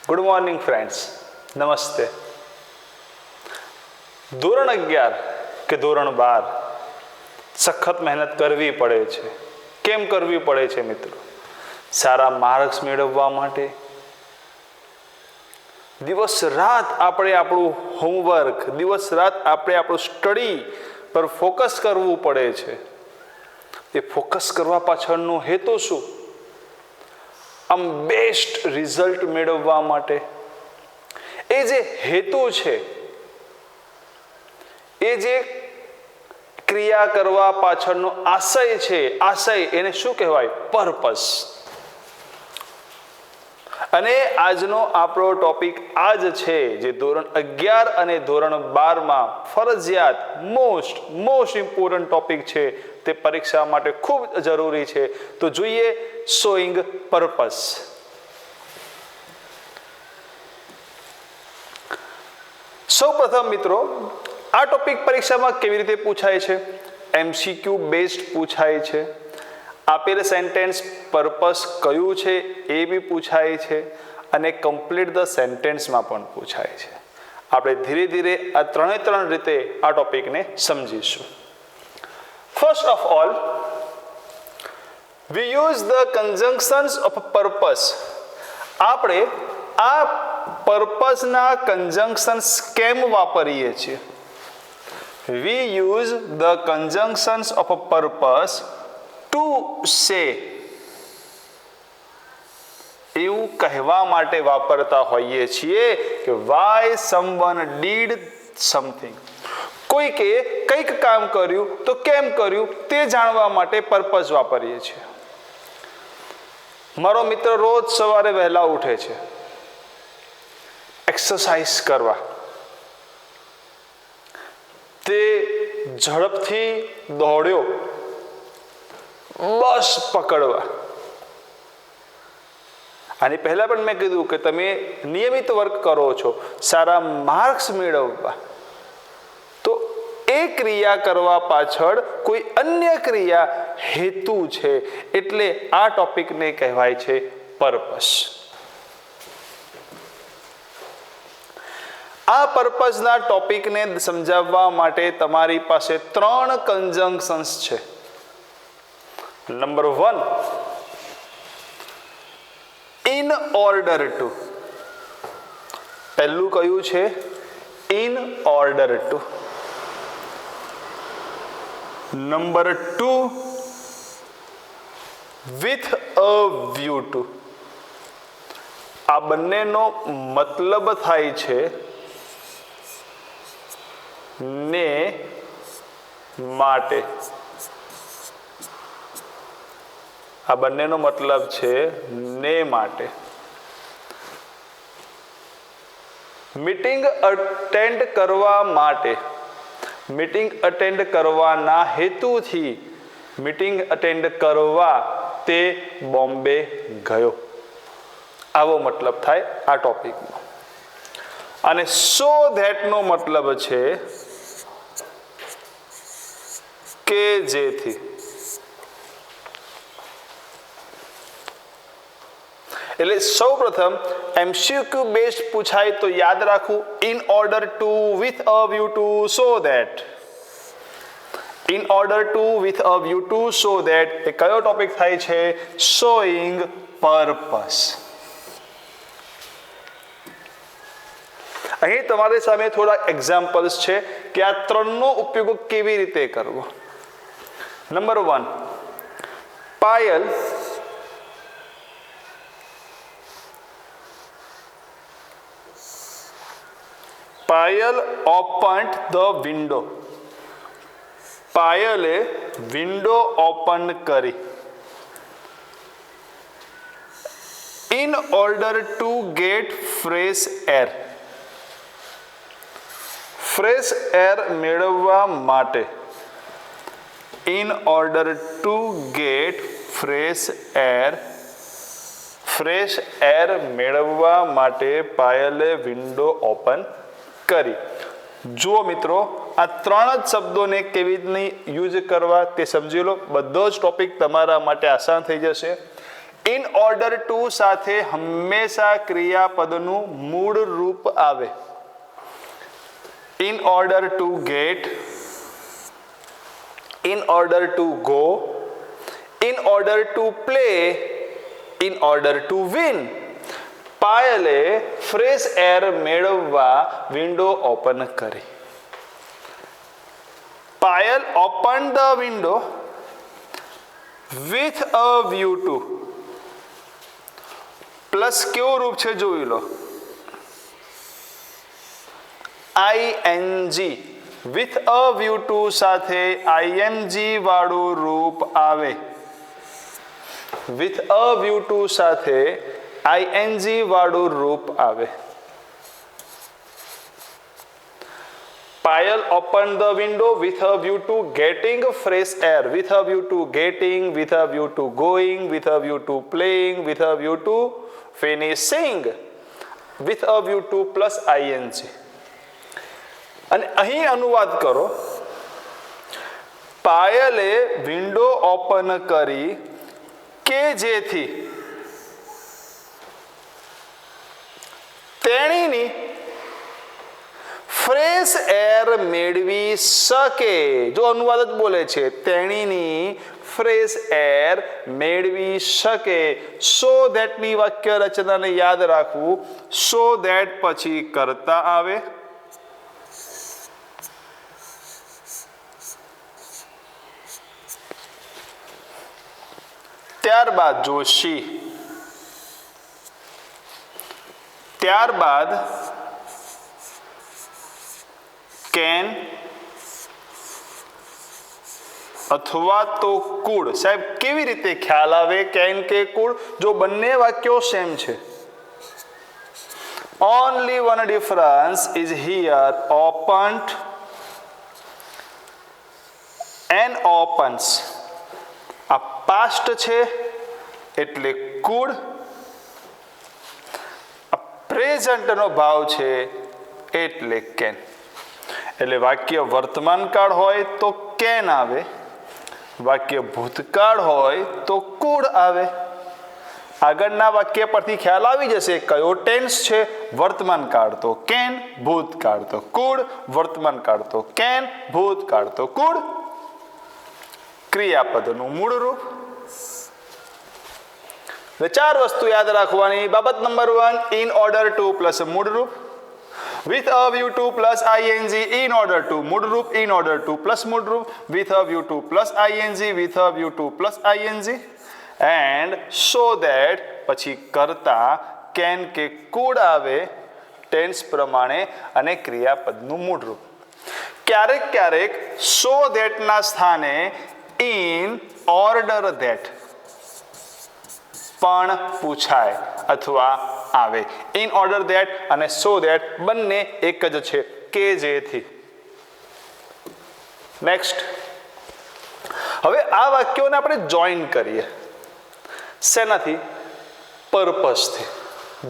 Good morning friends, નમસ્તે. ધોરણ 11 કે ધોરણ 12 સખત મહેનત કરવી પડે છે. કેમ કરવી પડે છે મિત્રો? સારા માર્ક્સ મેળવવા માટે. દિવસ રાત આપણે આપણું હોમવર્ક, દિવસ રાત આપણે આપણું સ્ટડી પર ફોકસ કરવું પડે છે. એ ફોકસ કરવા પાછળનો હેતુ શું? આમ બેસ્ટ રિઝલ્ટ મેળવવા માટે. એ જે હેતુ છે, એ જે ક્રિયા કરવા પાછળનો આશય છે, આશય એને શું કહેવાય? પર્પસ. અને આજનો આપણો ટોપિક આ જ છે, જે ધોરણ 11 અને ધોરણ 12માં ફરજિયાત મોસ્ટ ઇમ્પોર્ટન્ટ ટોપિક છે. તે પરીક્ષા માટે ખૂબ જરૂરી છે. તો જોઈએ શોઈંગ પર્પસ. સૌપ્રથમ મિત્રો, આ ટોપિક પરીક્ષામાં કેવી રીતે પૂછાય છે? MCQ બેઝડ પૂછાય છે. આપેલ સેન્ટેન્સ પર્પસ કયું છે એ બી પૂછાય છે, અને કમ્પ્લીટ ધ સેન્ટેન્સમાં પણ પૂછાય છે. આપણે ધીરે ધીરે આ ત્રણ રીતે આ ટોપિકને સમજીશું. First of all, we use the conjunctions of purpose. આપણે આ પર્પસના કન્જંક્શન્સ કેમ વાપરીએ છીએ? We use the conjunctions of purpose to say. એવું કહેવા માટે વાપરતા હોઈએ છીએ કે why someone did something. કોઈકે કંઈક કામ કર્યું તો કેમ કર્યું તે જાણવા માટે પર્પસ વાપરીએ છીએ. મારો મિત્ર રોજ સવારે વહેલા ઉઠે છે એક્સરસાઇઝ કરવા. તે ઝડપથી દોડ્યો બસ પકડવા. આની પહેલા પણ મેં કીધું કે તમે નિયમિત વર્ક કરો છો સારા માર્ક્સ મેળવવા, તો એ ક્રિયા કરવા પાછળ કોઈ અન્ય ક્રિયા હેતુ છે, એટલે આ ટોપિકને કહેવાય છે પર્પસ. આ પર્પસના ટોપિકને સમજાવવા માટે તમારી પાસે 3 કન્જંક્શન્સ છે. Number 1, in order two. પહેલું કયું છે? In order two. Number 2, with a view two. આ બંનેનો મતલબ થાય છે ને માટે. આ બંનેનો મતલબ છે ને માટે. મીટિંગ અટેન્ડ કરવા માટે, મીટિંગ અટેન્ડ કરવાના હેતુથી મીટિંગ અટેન્ડ કરવા તે બોમ્બે ગયો. આવો મતલબ થાય આ ટોપિકનો. અને સો ધેટનો મતલબ છે કે જેથી. એટલે સૌ પ્રથમ MCQ બેઝડ પૂછાય તો યાદ રાખવું, in order to, with a view to, so that. In order to, with a view to, so that. એ કયો ટોપિક થાય છે? Showing purpose. અહીં તમારી સામે થોડા એક્ઝામ્પલ્સ છે કે આ ત્રણનો ઉપયોગ કેવી રીતે કરવો. Number 1, Payal opened the window. પાયલે વિન્ડો ઓપન કરી. In order to get fresh air. Fresh air મેળવવા માટે. In order to get fresh air. Fresh air મેળવવા માટે પાયલે વિન્ડો ઓપન કરી. જુઓ મિત્રો, આ 3 જ શબ્દોને કેવી રીતે યુઝ કરવા તે સમજી લો. બધો જ ટોપિક તમારા માટે આસાન થઈ જશે. ઇન ઓર્ડર ટુ સાથે હંમેશા ક્રિયાપદનું મૂળ રૂપ આવે. In order to get, in order to go, in order to play, in order to win. પાયલે ફ્રેશ એર મેળવવા વિન્ડો ઓપન કરી. Payal open the window with a view to. Plus કેવું રૂપ છે જોઈ લો, ING. With a view to સાથે ING વાળું રૂપ આવે. વિથ અ વ્યૂ ટુ સાથે આઈએનજી વાળું રૂપ આવે. Payal open the window with a view to getting fresh air, with a view to getting, with a view to going, with a view to playing, with a view to finishing, with a view to plus ing. અને અહીં અનુવાદ કરો. પાયલે window open કરી કે જેથી તેણીની fresh air મેળવી શકે. જો અનુવાદ જ બોલે છે, તેણીની ફ્રેશ એર મેળવી શકે. સો ધેટની વાક્ય રચનાને યાદ રાખવું. સો ધેટ પછી કરતા આવે. ત્યારબાદ જોશી. ત્યારબાદ કેન અથવા તો કુડ. સાહેબ કેવી રીતે ખ્યાલ આવે કેન કે કુડ? જો બંને વાક્યો સેમ છે. Only one difference is here opened and opens. આ પાસ્ટ છે એટલે કુડ. આ પ્રેઝન્ટનો ભાવ છે એટલે કેન. એટલે વાક્ય વર્તમાન કાળ હોય તો કેન આવે, વાક્ય ભૂતકાળ હોય તો કુડ આવે. આગળના વાક્ય પરથી ખ્યાલ આવી જશે કયો ટેન્સ છે. વર્તમાન કાળ તો કેન, ભૂતકાળ તો કુડ, વર્તમાન કાળ તો કેન, ભૂતકાળ તો કુડ. ક્રિયાપદનું મૂળ રૂપ. ચાર વસ્તુ યાદ રાખવાની. બાબત number 1, in order two plus મૂળ રૂપ. with a view to plus ing, in order to મૂળ રૂપ, in order to plus મૂળ રૂપ, with a view to plus ing, with a view to plus ing, and so that પછી કરતા can કે could આવે ટેન્સ પ્રમાણે અને ક્રિયાપદનું મૂળ રૂપ. ક્યારેક ક્યારેક so that ના સ્થાને in order that પણ પૂછાય અથવા આવે. ઇન ઓર્ડર ધેટ અને સો ધેટ બંને એક જ છે, કે જેથી. નેક્સ્ટ, હવે આ વાક્યોને આપણે જોઈન કરીએ. શેનાથી? પર્પસથી.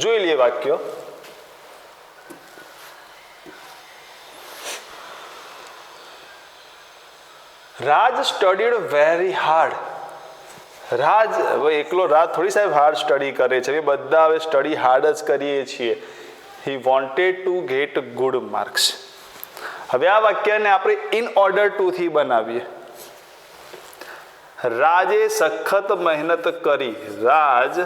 જોઈ લઈએ વાક્યો. રાજ સ્ટડીડ વેરી હાર્ડ. રાજ એકલો રાજ થોડી સાહેબ હાર્ડ સ્ટડી કરે છે. બધા હવે સ્ટડી હાર્ડ જ કરીએ છીએ. He wanted to get good marks. હવે આ વાક્યને આપણે ઇન ઓર્ડર ટુ થી બનાવીએ. રાજે સખત મહેનત કરી. રાજ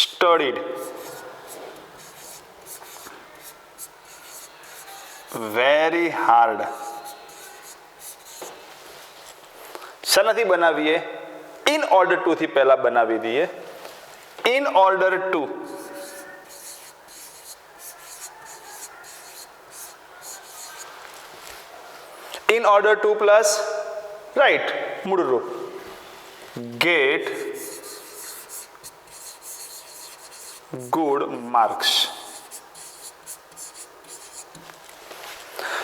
સ્ટડીડ વેરી હાર્ડ. શેનાથી બનાવીએ? ઇન ઓર્ડર ટુ થી પહેલા બનાવી દઈએ. In order two in order to plus right મૂળ રૂપ get good marks.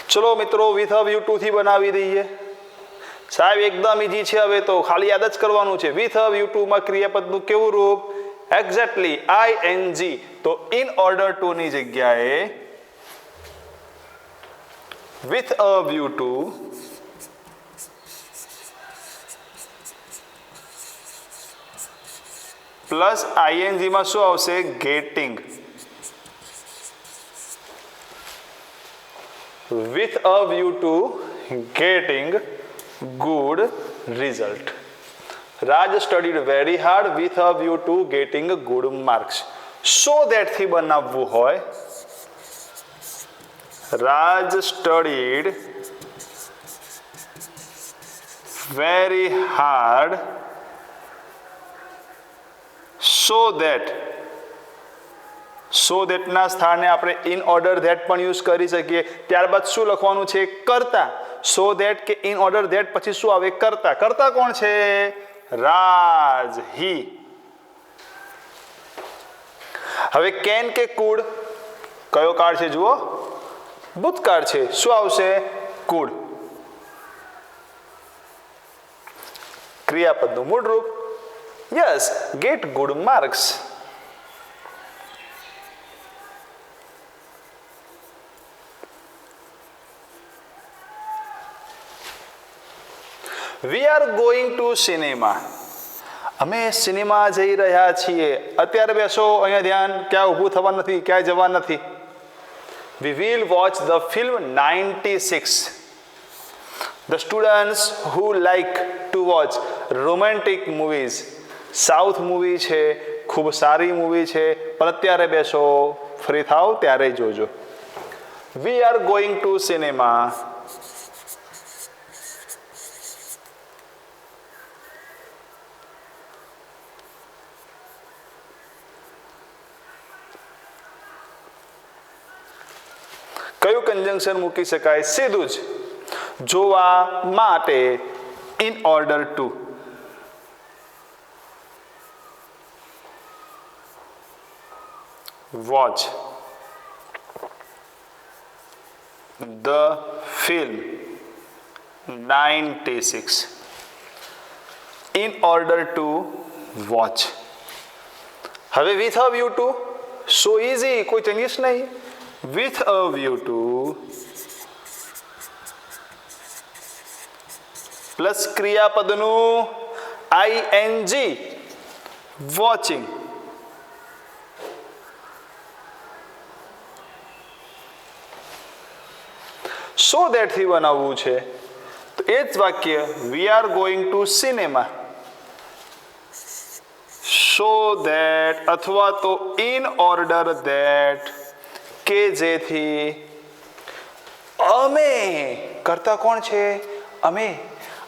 ચલો મિત્રો with a view to થી બનાવી દઈએ. સાહેબ એકદમ ઈજી છે. હવે તો ખાલી યાદ જ કરવાનું છે. with a view to માં ક્રિયાપદનું કેવું રૂપ? Exactly ing. તો in order to ની જગ્યાએ with a view to plus ING માં શું આવશે? Gating. with a view to getting good result. Raj studied very hard with a view to getting good marks. So that થી બનાવવું હોય, Raj studied very hard so that ના સ્થાને આપણે in order that પણ યુઝ કરી શકીએ. ત્યારબાદ શું લખવાનું છે? કરતા. સો ધેટ કે ઇન ઓર્ડર ધેટ પછી શું આવે? કરતા. કરતા કોણ છે? રાજ. હી. હવે કેન કે કુડ કયો કાળ છે? જુઓ, ભૂતકાળ છે. શું આવશે? કુડ. ક્રિયાપદનું મૂળ રૂપ yes, get good marks. V are going to cinema. અમે સિનેમા જઈ રહ્યા છીએ. અત્યારે બેસો, અહીંયા ધ્યાન, ક્યાં ઊભું થવા નથી, ક્યાંય જવા નથી. We will watch the film 96. The students who like to watch romantic movies. South movie છે, ખૂબ સારી મૂવી છે, પણ અત્યારે બેસો, ફ્રી થાવ ત્યારે જોજો. We are going to cinema. કયું કન્જંક્શન મૂકી શકાય? સીધું જ જોવા માટે, in order to. Watch the film 96. In order to watch. હવે with a view to, so easy, કોઈ ચેન્જીસ નહીં. with a view to plus ક્રિયાપદનું ing, વોચિંગ. સો ધેટ થી બનાવવું છે તો એ જ વાક્ય, we are going to cinema. So that અથવા તો ઇન ઓર્ડર ધેટ, કે જેથી અમે. કરતા કોણ છે? અમે.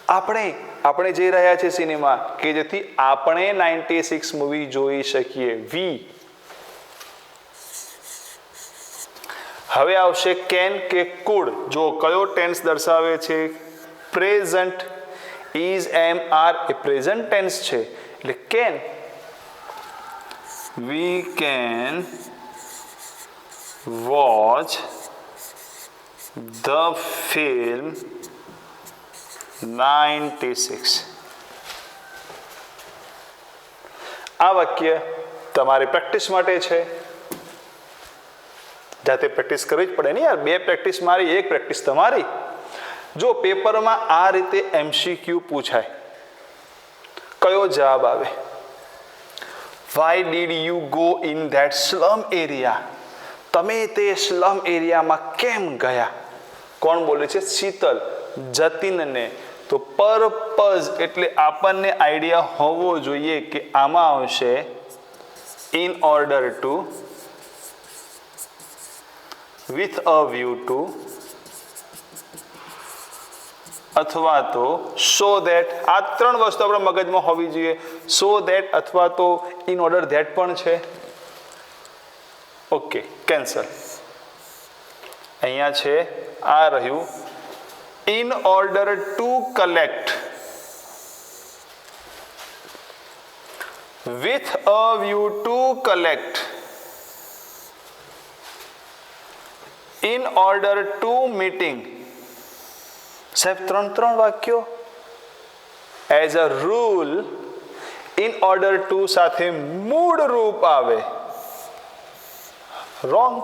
આપણે જઈ રહ્યા છીએ સિનેમા, કે જેથી આપણે 96 મૂવી જોઈ શકીએ. વી. હવે આવશે કેન કે કુડ. જો કયો ટેન્સ દર્શાવે છે? પ્રેઝન્ટ. ઇઝ, એમ, આર એ પ્રેઝન્ટ ટેન્સ છે, એટલે can. We can watch the film 96. આ વાક્ય તમારી પ્રેક્ટિસ માટે છે. જાતે પ્રેક્ટિસ કરવી જ પડે ને યાર. 2 પ્રેક્ટિસ મારી, 1 પ્રેક્ટિસ તમારી. જો પેપરમાં આ રીતે MCQ પૂછાય, કયો જવાબ આવે? Why did you go in that slum area? તમે તે સ્લમ એરિયામાં કેમ ગયા? કોણ બોલે છે? શીતલ. જતીનને. તો પર્પઝ એટલે આપણને આઈડિયા હોવો જોઈએ કે આમાં આવશે in order to, with a view two, અથવા તો સો ધેટ. આ 3 વસ્તુ આપણા મગજમાં હોવી જોઈએ. સો ધેટ અથવા તો ઇન ઓર્ડર ધેટ પણ છે. Okay, cancel. અહીંયા છે, આ રહ્યું in order two collect, with a view two collect, in order two meeting. સાહેબ 3 વાક્યો. As a rule in order two સાથે મૂળ રૂપ આવે. Wrong.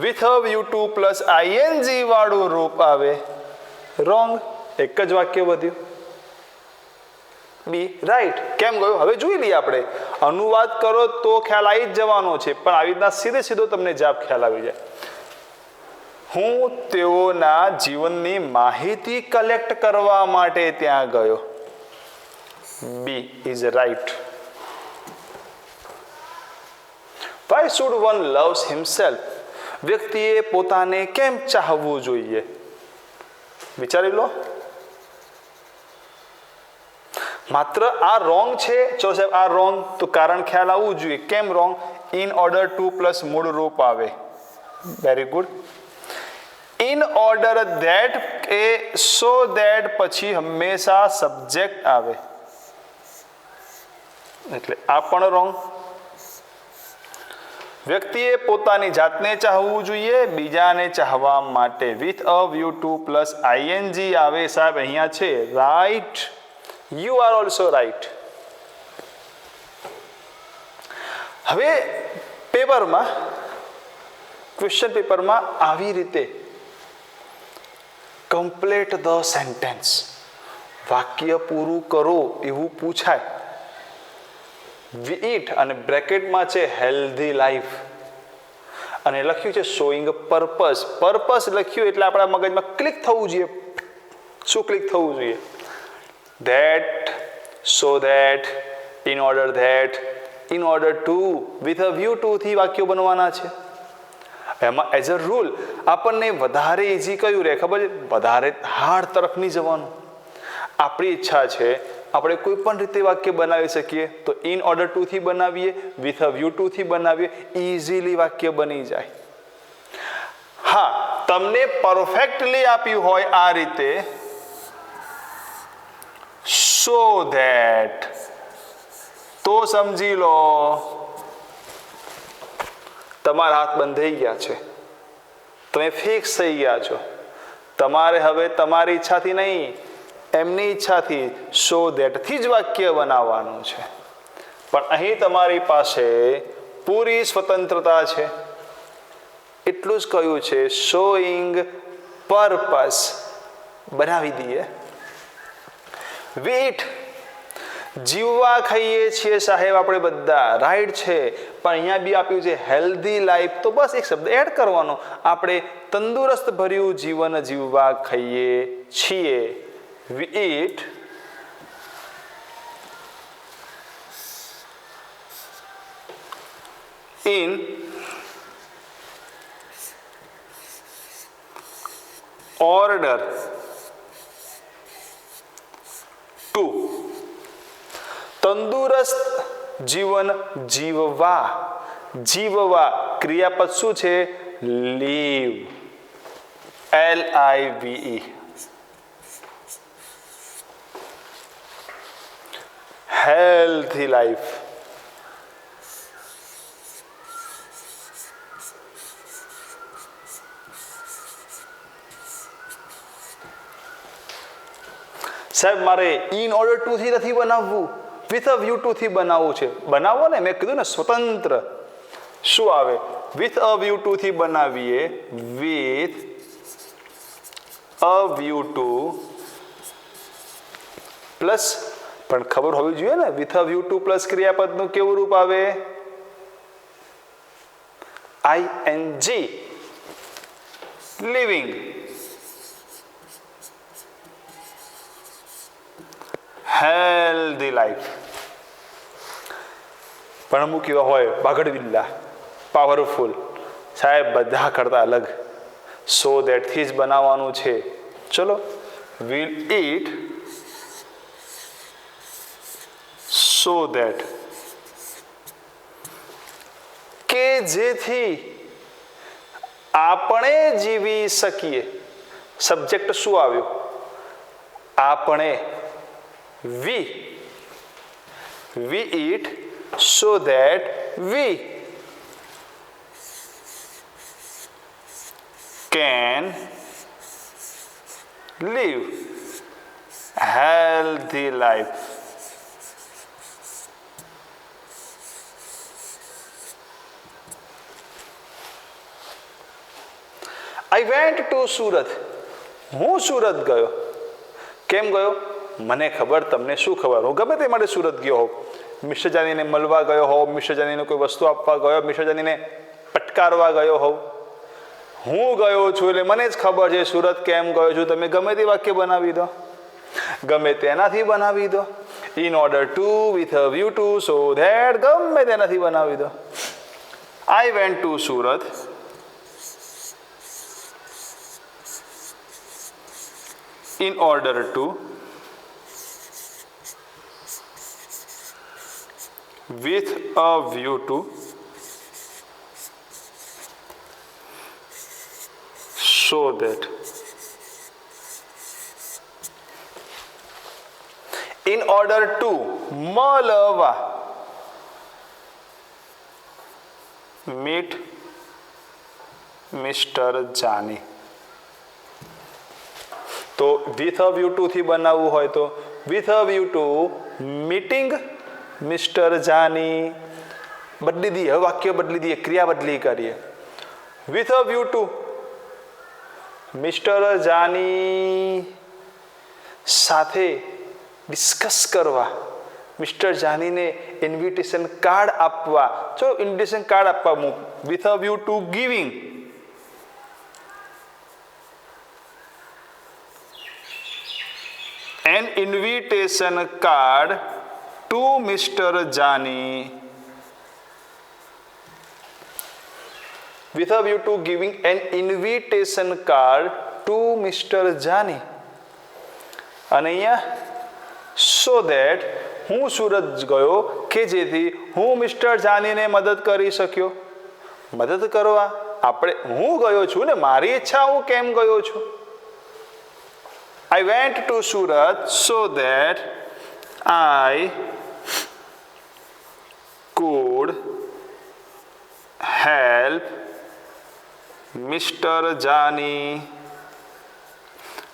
With a view to plus ing વાળું રૂપ આવે. રોંગ. એક જ વાક્ય વધ્યું. બી રાઈટ. કેમ ગયો હવે જોઈ લઈએ આપણે. અનુવાદ કરો તો ખ્યાલ આવી જ જવાનો છે, પણ આવી રીતના સીધે સીધો તમને જવાબ ખ્યાલ આવી જાય. હું તેઓના જીવનની માહિતી કલેક્ટ કરવા માટે ત્યાં ગયો. Be is right. Why should one loves himself? વ્યક્તિએ પોતાને કેમ ચાહવું જોઈએ? વિચારી લો. માત્ર આ રોંગ છે. ચલો સાહેબ આ રોંગ, તો કારણ ખ્યાલ આવવું જોઈએ. કેમ wrong? In order two plus મૂળ રૂપ આવે. Very good. In order that A so that પછી હંમેશા સબ્જેક્ટ આવે, એટલે આ પણ રોંગ. વ્યક્તિએ પોતાની જાતને ચાહવું જોઈએ બીજાને ચાહવા માટે. With a view to plus ING આવે સાહેબ અહીંયા છે. Right. You are also right. હવે પેપરમાં, ક્વેશ્ચન પેપરમાં આવી રીતે કમ્પ્લીટ ધ સેન્ટેન્સ, વાક્ય પૂરું કરો એવું પૂછાય. વી ઇટ અને બ્રેકેટમાં છે હેલ્ધી લાઈફ અને લખ્યું છે શોઈંગ પર્પસ. પર્પસ લખ્યું એટલે આપણા મગજમાં ક્લિક થવું જોઈએ. શું ક્લિક થવું જોઈએ? That, so that, in order that, in order to, with a view to થી વાક્યો બનવાના છે. એમાં એઝ અ રૂલ આપણને વધારે ઇઝી કયું રહે ખબર છે? વધારે હાર્ડ તરફ નહીં જવાનું. આપણી ઈચ્છા છે આપણે કોઈ પણ રીતે વાક્ય બનાવી શકીએ, તો ઇન ઓર્ડર ટુ થી બનાવીએ, વિથ અ વ્યૂ ટુ થી બનાવીએ, ઇઝીલી વાક્ય બની જાય. હા, તમને પરફેક્ટલી આપ્યું હોય આ રીતે, સો ધેટ, તો સમજી લો તમારા હાથ બંધાઈ ગયા છે, તમે ફિક્સ થઈ ગયા છો. તમારે હવે તમારી ઈચ્છાથી નહીં, એમની ઈચ્છાથી, સો ધેટ થી જ વાક્ય બનાવવાનું છે. પણ અહીં તમારી પાસે પૂરી સ્વતંત્રતા છે. એટલું જ કહ્યું છે શોઈંગ પર્પસ બનાવી દઈએ. વીટ, જીવવા ખાઈએ છીએ સાહેબ આપણે બધા, રાઈટ છે. પણ અહીંયા બી આપ્યું છે હેલ્ધી લાઈફ, તો બસ એક શબ્દ એડ કરવાનો. આપણે તંદુરસ્ત ભર્યું જીવન જીવવા ખાઈએ છીએ. We eat in order to. તંદુરસ્ત જીવન જીવવા. જીવવા ક્રિયાપદ શું છે? લીવ. LIVE. Healthy life. સાહેબ મારે ઇન ઓર્ડર ટુ થી નથી બનાવવું, વિથ અ વ્યૂ ટુ થી બનાવવું છે. બનાવો ને, મેં કીધું ને સ્વતંત્ર. શું આવે? વિથ અ વ્યૂ ટુ થી બનાવીએ, with a view to plus, પણ ખબર હોવી જોઈએ ને with a view to plus ક્રિયાપદનું કેવું રૂપ આવે? ING. લિવિંગ. Healthy life. પણ અમુક એવા હોય બાગડવિલ્લા, પાવરફુલ, સાહેબ બધા કરતા અલગ, સો ધેટ થી જ બનાવવાનું છે. ચલો, વિલ ઇટ so that, કે જેથી આપણે જીવી શકીએ. સબ્જેક્ટ શું આવ્યો? આપણે. we eat so that we can live healthy life. I went to Surat. હું સુરત ગયો. કેમ ગયો? મને ખબર, તમને શું ખબર? હું ગમે તે માટે સુરત ગયો હોઉં, મિસ્ટર જાનીને મળવા ગયો હોઉં, મિસ્ટર જાનીને કોઈ વસ્તુ આપવા ગયો, મિસ્ટર જાનીને પટકારવા ગયો હોઉં, હું ગયો છું એટલે મને જ ખબર છે સુરત કેમ ગયો છું. તમે ગમે તે વાક્ય બનાવી દો, ગમે તેનાથી બનાવી દો. In order to, with a view to, so that, ગમે તેનાથી બનાવી દો. I went to Surat in order to with a view to show that in order to મળવા meet Mr. જાની. તો વિથ અ વ્યૂ ટુ થી બનાવવું હોય તો with a view two meeting mister Jani. બદલી દઈએ, હવે વાક્ય બદલી દઈએ, ક્રિયા બદલી કરીએ. With a view two mister Jani સાથે ડિસ્કસ કરવા, મિસ્ટર જાનીને ઇન્વિટેશન કાર્ડ આપવા. જો ઇન્વિટેશન કાર્ડ આપવા, with a view two giving an invitation card to Mr. Jani with a view to giving an invitation card to Mr. Jani. અને અહીંયા so that હું સુરત ગયો કે જેથી હું મિસ્ટર જાનીને મદદ કરી શક્યો. મદદ કરવા આપણે, હું ગયો છું ને, મારી ઈચ્છા, હું કેમ ગયો છું? I went to Surat so that I could help Mr. Jani.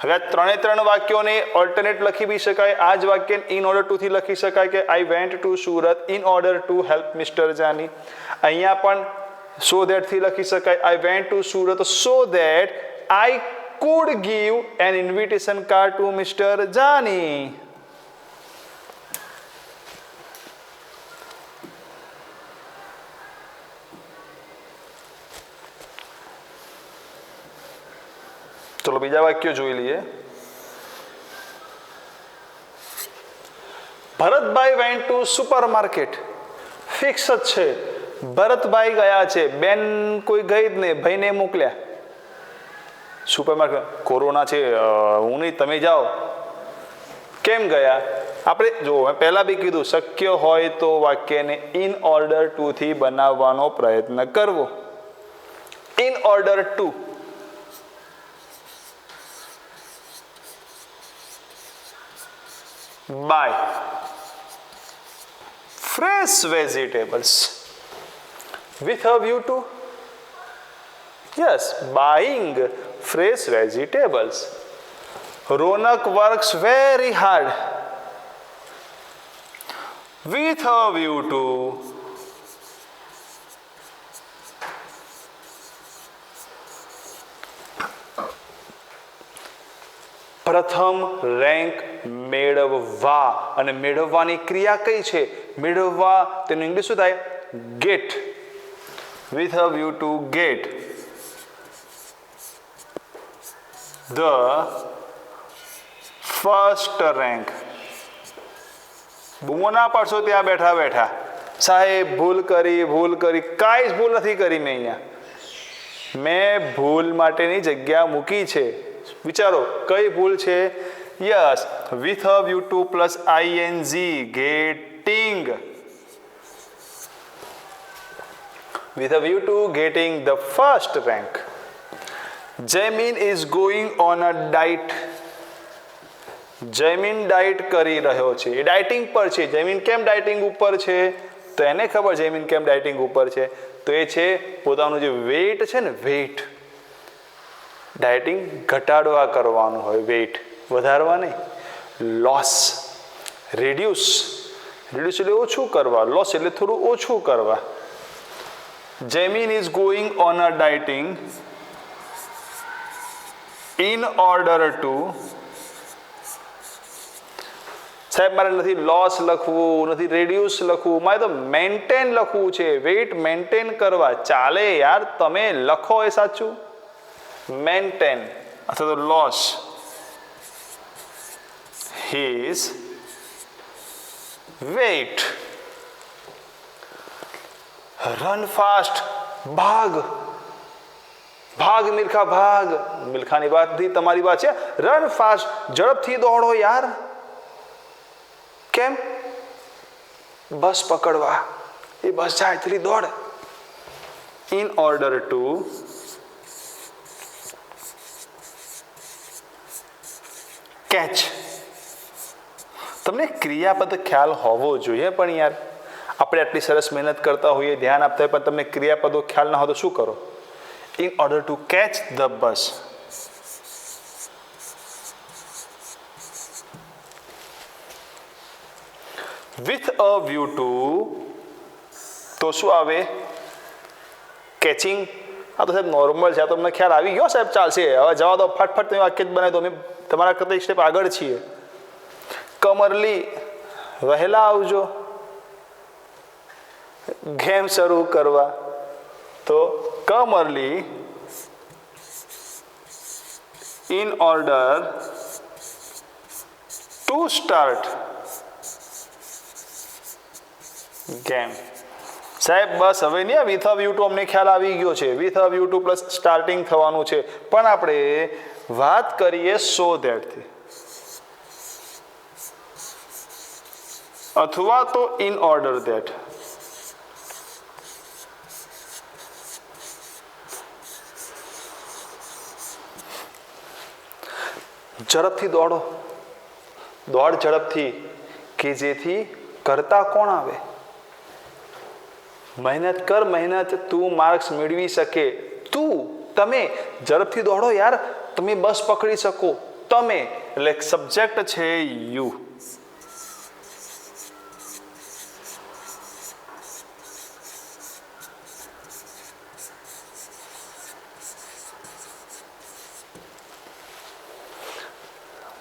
હવે ત્રણે ત્રણ વાક્યોને ઓલ્ટરનેટ લખી બી શકાય. આ જ વાક્ય ઇન ઓર્ડર ટુ થી લખી શકાય કે I went to Surat in order to help mister Jani. અહીંયા પણ સો ધેટ થી લખી શકાય, I went to Surat so that I could give an invitation card to Mr. Jani. ચલો બીજા વાક્યો જોઈ લઈએ. Bharatbhai went to supermarket. Fix જ છે, ભરતભાઈ ગયા છે, બેન કોઈ ગઈ જ નહીં, ભાઈને મોકલ્યા. સુપરમાર્કેટ, કોરોના છે, હું નહીં, તમે જાઓ. કેમ ગયા? આપણે જો પહેલા બી કીધું, શક્ય હોય તો વાક્યને ઇન ઓર્ડર ટુ થી બનાવવાનો પ્રયત્ન કરવો. In order to buy fresh vegetables with a view to, yes, buying fresh vegetables. Ronak works very hard with a view to પ્રથમ રેન્ક મેળવવા. અને મેળવવાની ક્રિયા કઈ છે? મેળવવા તેનું ઇંગ્લિશ શું થાય? Gate. with a view to get the first rank. બૂમો ના પાડશો ત્યાં બેઠા બેઠા, સાહેબ ભૂલ કરી. કાંઈ જ ભૂલ નથી કરી મેં. અહીંયા મેં ભૂલ માટેની જગ્યા મૂકી છે. વિચારો કઈ ભૂલ છે? Yes, with a view to plus ing, getting. with a view to getting the first rank. Jamin is going on a diet. Jaymin diet કરી રહ્યો છે, એ ડાયટિંગ પર છે. જયમીન કેમ ડાયટિંગ ઉપર છે? તો એને ખબર જયમીન કેમ ડાયટિંગ ઉપર છે. તો એ છે પોતાનું જે વેઇટ છે ને, વેઇટ ડાયટિંગ ઘટાડવા કરવાનું હોય, વેઇટ વધારવા નહીં. લોસ, રિડ્યુસ એટલે ઓછું કરવા, લોસ એટલે થોડું ઓછું કરવા. Jamin is going on a dieting in order to સાહેબ મારે નથી લોસ લખવું, નથી રેડ્યુસ લખવું, મારે તો મેન્ટેન લખવું છે, વેઇટ મેન્ટેન કરવા. ચાલે યાર, તમે લખો એ સાચું. મેન્ટેન અથવા તો lose his weight. Run fast, ભાગ. ભાગ મિલ્ખા ભાગ. મિલ્ખાની વાત નથી, તમારી વાત છે. રન ફાસ્ટ, ઝડપથી દોડો યાર. કેમ? બસ પકડવા. એ બસ જાય તેટલી દોડ. In order to catch. તમને ક્રિયાપદ ખ્યાલ હોવો જોઈએ, પણ યાર આપણે આટલી સરસ મહેનત કરતા હોઈએ, ધ્યાન આપતા હોય, પણ તમને ક્રિયાપદો ખ્યાલ ના હોય તો શું કરો? In order to catch the bus. With a view two, તો શું આવે? કેચિંગ. આ તો સાહેબ નોર્મલ છે, આ તો તમને ખ્યાલ આવી ગયો સાહેબ, ચાલશે. હવે જવા દો, ફટફટ તમે વાક્ય જ બનાવી દો, અમે તમારા કરતા એક સ્ટેપ આગળ છીએ. કમરલી, વહેલા આવજો ગેમ શરૂ કરવા. તો કમરલી in order to start game. સાહેબ બસ હવે નહીં, વિથ અ વ્યૂ ટુ અમને ખ્યાલ આવી ગયો છે. With a view to plus starting થવાનું છે, પણ આપણે વાત કરીએ સો ધેટથી, અથવા તો ઇન ઓર્ડર ધેટ. ઝડપથી દોડો, દોડ ઝડપથી, કે જેથી કરતા કોણ આવે? મહેનત કર, મહેનત, તું માર્ક્સ મેળવી શકે. તમે ઝડપથી દોડો યાર, તમે બસ પકડી શકો. તમે એટલે સબ્જેક્ટ છે યુ.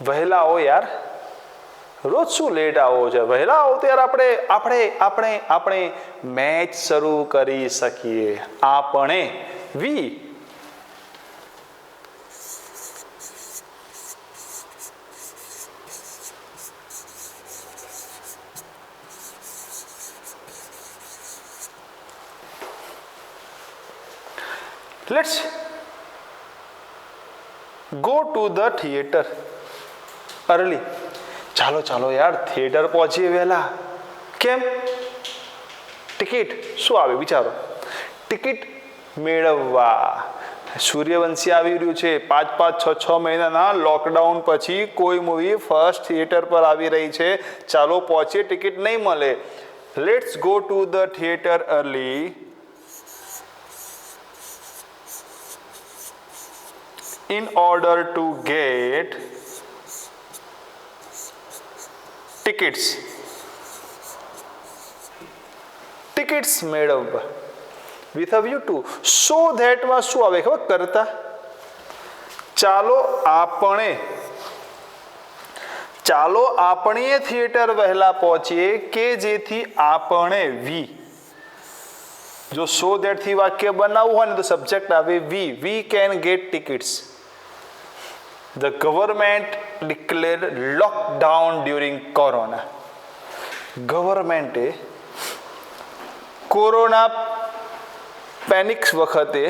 વહેલા આવો યાર, રોજ શું લેટ આવો છે? વહેલા આવો તો યાર આપણે મેચ શરૂ કરી શકીએ. આપણે we. Let's go to the theatre early. ચાલો યાર, થિયેટર પહોંચીએ વહેલા. કેમ? ટિકિટ શું આવે વિચારો? ટિકિટ મેળવવા. સૂર્યવંશી આવી રહ્યું છે. 5-6 મહિનાના લોકડાઉન પછી કોઈ મૂવી ફર્સ્ટ થિયેટર પર આવી રહી છે. ચાલો પહોંચીએ, ટિકિટ નહીં મળે. Let's go to the theatre early in order to get tickets મેળવવા. with a view to, so that માં શું આવે ખબર? કરતા. ચાલો આપણે થિયેટર વહેલા પહોંચીએ, કે જેથી આપણે વી. જો સો ધેટ થી વાક્ય બનાવવું હોય ને તો સબ્જેક્ટ આવે we can get tickets. The government declared lockdown during corona. ગવર્મેન્ટે કોરોના પેનિક્સ વખતે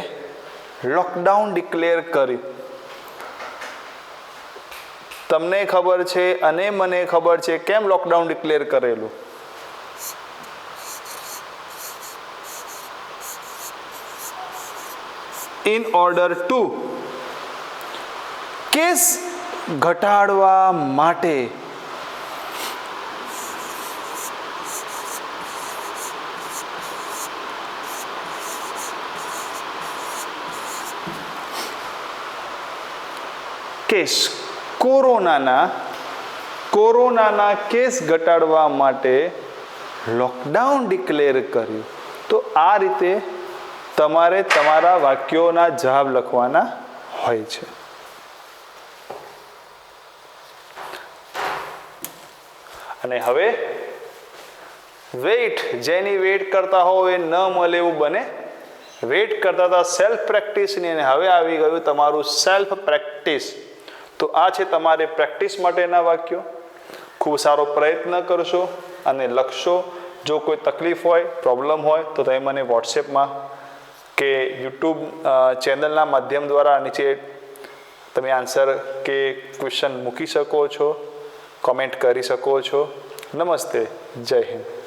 લોકડાઉન ડિક્લેર કર્યું. તમને ખબર છે અને મને ખબર છે કેમ લોકડાઉન ડિક્લેર કરેલું. ઇન ઓર્ડર ટુ, કેસ ઘટાડવા માટે. કેસ કોરોનાના કેસ ઘટાડવા માટે લોકડાઉન ડિક્લેર કર્યું. તો આ રીતે તમારે તમારા વાક્યોના જવાબ લખવાના હોય છે. અને હવે વેઇટ, જેની વેઇટ કરતા હો એ ન મળે એવું બને. વેઇટ કરતા હતા સેલ્ફ પ્રેક્ટિસની અને હવે આવી ગયું તમારું સેલ્ફ પ્રેક્ટિસ. તો આ છે તમારે પ્રેક્ટિસ માટેના વાક્યો. ખૂબ સારો પ્રયત્ન કરશો અને લખશો. જો કોઈ તકલીફ હોય, પ્રોબ્લેમ હોય તો તમે મને વોટ્સએપમાં કે યુટ્યુબ ચેનલના માધ્યમ દ્વારા નીચે તમે આન્સર કે ક્વેશ્ચન મૂકી શકો છો, કોમેન્ટ કરી શકો છો. નમસ્તે, જય હિન્દ.